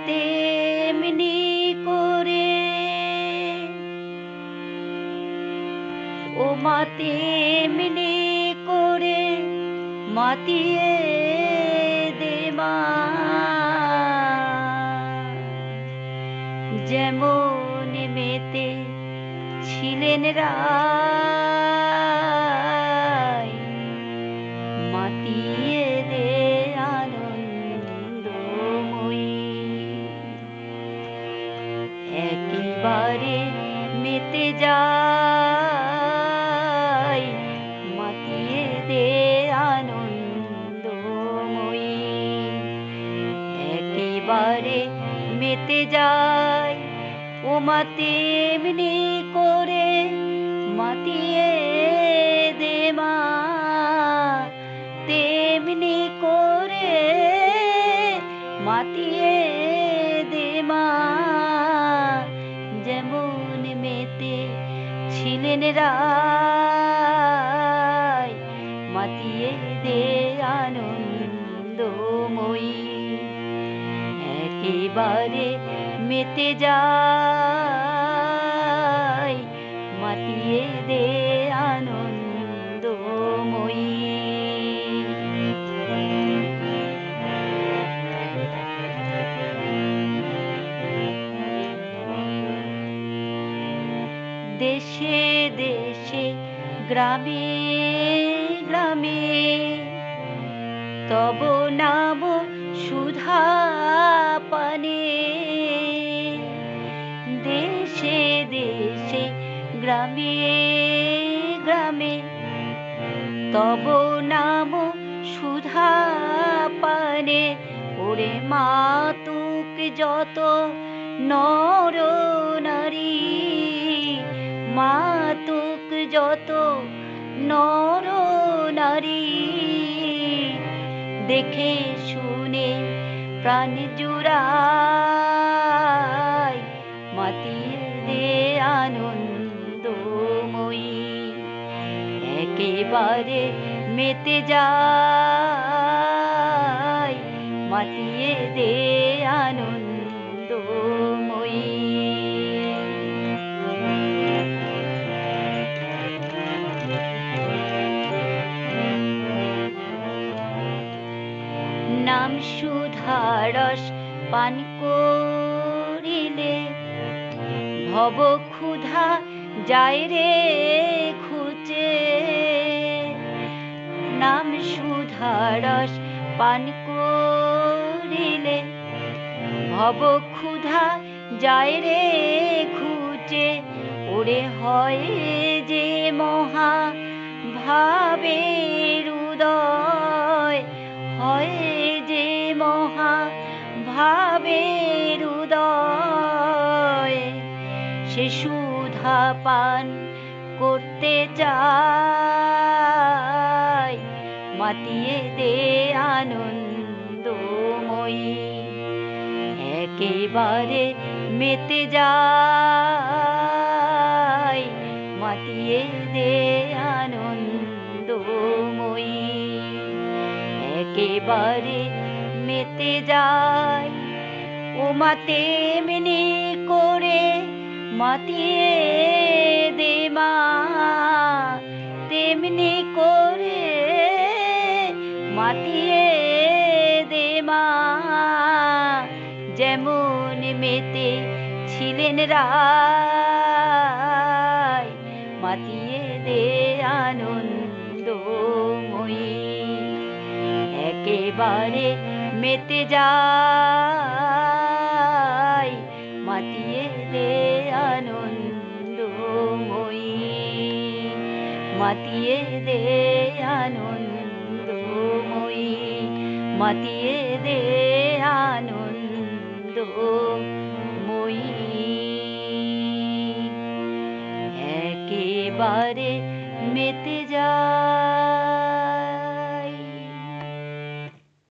তেমনি করে, ও মা তেমনি করে মাতিয়ে দে মা, যেমন মেতে ছিলেন রায়, মাতিয়ে দে আনন্দময়ী। একেবারে মেতে যায়, মাতিয়ে দে আনন্দময়ী। একেবারে মেতে যায়, ও মা তেমনি করে মাতিয়ে দে মা, তেমনি করে মাতিয়ে দে মা, যেমন মেতে ছিলেন রায়, মাতিয়ে দে আনন্দময়ী। একেবারে মেতে যায়, মাতিয়ে দে আনন্দময়ী। দেশে দেশে গ্রামে গ্রামে তব নাম সুধা পানে, দেশে দেশে গ্রামে গ্রামে তব নাম সুধা পানে। ওরে মাতুক যত নর নারী, মাতুক যত নর নারী, দেখে শুনে প্রাণ জুড়ায়, মাতিয়ে দে আনন্দময়ী। একেবারে মেতে যায়, মাতিয়ে দে আনন্দময়ী। নাম সুধারস পান করিলে ভব ক্ষুধা যায় রে ঘুচে, নাম সুধারস পান করিলে ভব ক্ষুধা যায় রে ঘুচে। ওরে হয় যে মহা ভাবের উদয়, হয় যে মহা ভাবের উদয়, সে সুধা পান করতে চায়, মাতিয়ে দে আনন্দময়ী। একেবারে মেতে যায়, মাতিয়ে দে আনন্দময়ী। একেবারে মেতে যায়, ও মা তেমনি করে মাতিয়ে দে মা, তেমনি করে মাতিয়ে দে মা, যেমন মেতে ছিলেন রায়, মাতিয়ে দে আনন্দময়ী। একেবারে মেতে যায়, মাতিয়ে দে আনন্দময়ী, মাতিয়ে দে আনন্দময়ী, মাতিয়ে দে আনন্দময়ী। একেবারে মেতে যায়।